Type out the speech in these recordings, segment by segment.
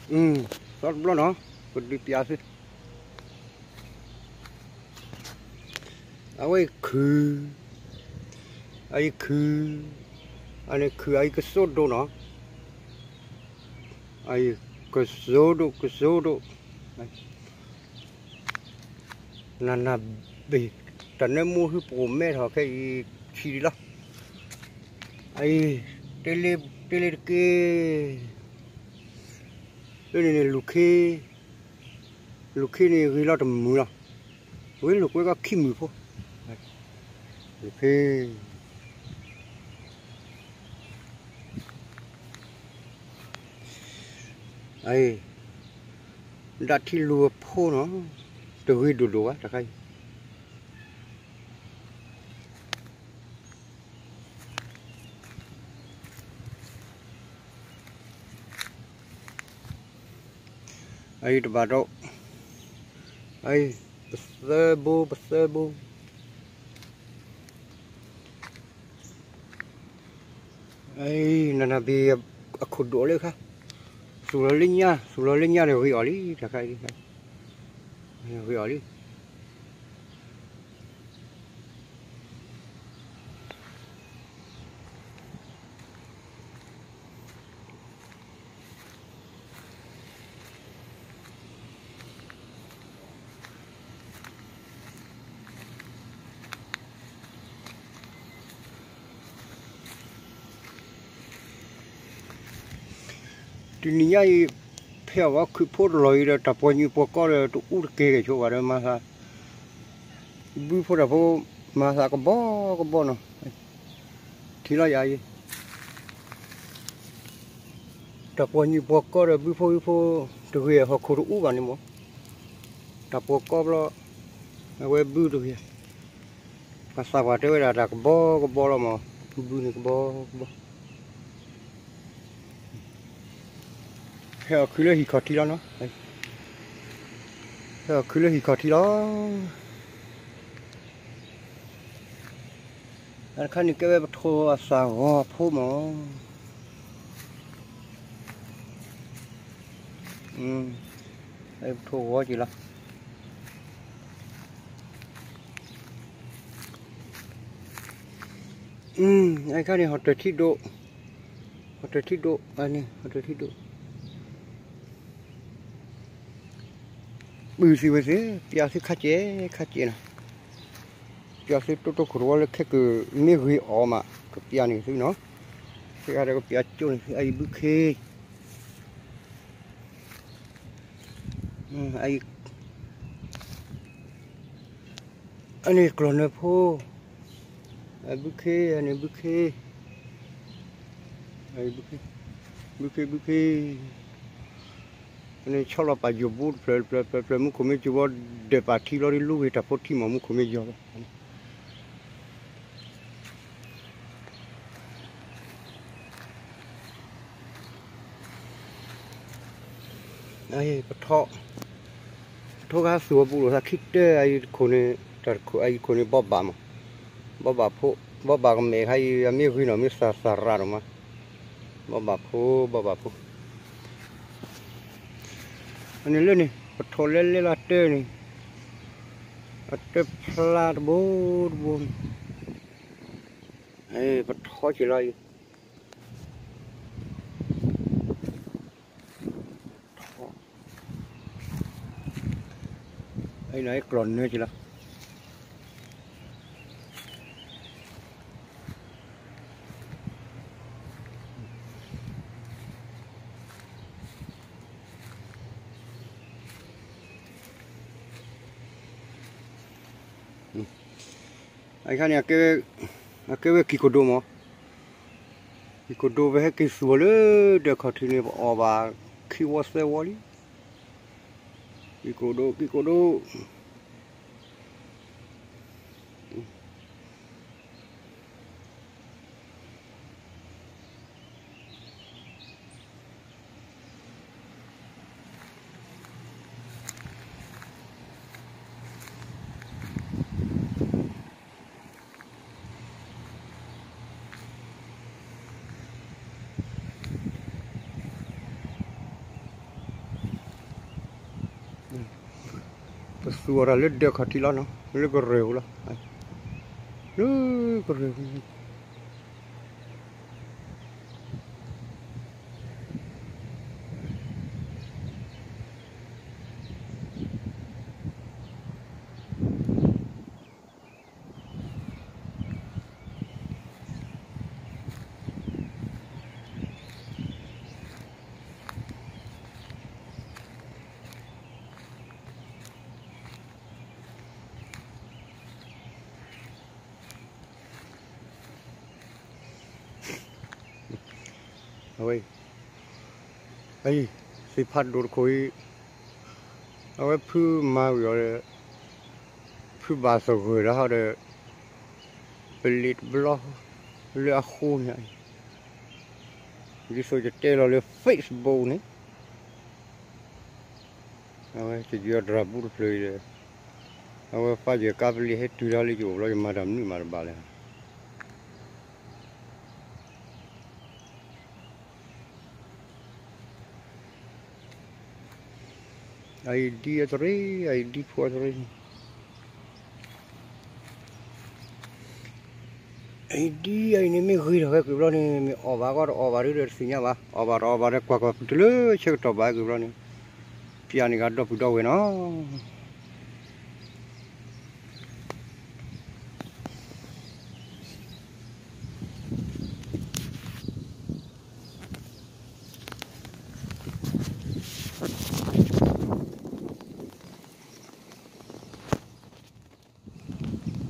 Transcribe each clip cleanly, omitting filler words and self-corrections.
Sort blow no. Could be piace. Away coo. I coo. And a coo I could so do no. I could so do. Nana be. Tanemu who po made her kay chila. I tele ke. Luke ni gila to mula. We look we got Kim for. Luke. Ai đã thi lùa phô nó từ huy đủ đủ á chắc hay ai được bà đâu ai bơ bơ ai nana bị khụt đổ lên khá sủa lên nha này huy ở đi chắc hay đi huy ở đi thì nhảy theo vào cứ phốt lôi ra tập bao nhiêu bao có là tụ út kê cái chỗ vào đó mà sao bữa phốt là phốt mà sao có bó nó thì là vậy tập bao nhiêu bao có là bữa phốt từ khi họ khổ út vào này mà tập bao có lo quay bữa từ khi mà sao vào đây là có bó là mà bữa này có bó theo cứ lấy hì khọt thì nó theo cứ lấy hì khọt thì đó anh khăn những cái bát thô sao phô mà đây thô quá gì lắm anh khăn này họ tới thít độ anh này họ tới thít độ bự gì vậy thế bia thì khát chế nè bia thì tôi khổ là cái mấy người ở mà cái bia này thứ nó cái đây có bia chỗ này ai bự khê ai anh này còn là phô ai bự khê anh này bự khê ai bự khê này cho là bao nhiêu bút phải muốn không biết chú để bà thi lo đi lúc thì tập thi mà muốn không biết gì ai bắt thọ cái số bút là khít đấy ai con này bóp bà phụ bóp bà cái mẹ hay mấy người nó mới sa ra rồi mà bóp bà phụ anh lên này bắt thọ lên là tê này tê plat buồn ai bắt thọ chỉ là ai nói còn nữa chỉ là anh khá này cái kỳ cổ đồ mà kỳ cổ đồ với cái số nữa được họ thì bỏ vào khi qua xe qua đi kỳ cổ đồ suara ledek hati lah no, le gereu lah, le gereu. Ôi, ấy, si phát đột khối, ôi phứ mà rồi, phứ bà sầu người đó họ để bịt blog, le khôn này, đi số cho tê là le Facebook này, ôi chỉ giờ ra bút rồi, ôi phải giờ cáp li hết tùy ra li chỗ rồi mà đâm như mà bà này. ID tadi, ID kuat tadi. ID ini mi ghi rồi cái đó này mi over rồi xin nhá ba, over qua phụ lư chơi trò bài cái đó này, piano cái đó phụ đâu vậy nó.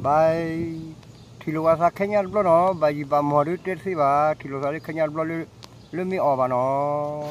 Bài thì lúc đó Kenya lúc đó bài gì bà mò đứa tết gì bà thì lúc đó Kenya lúc đó lưu mi ở bà nó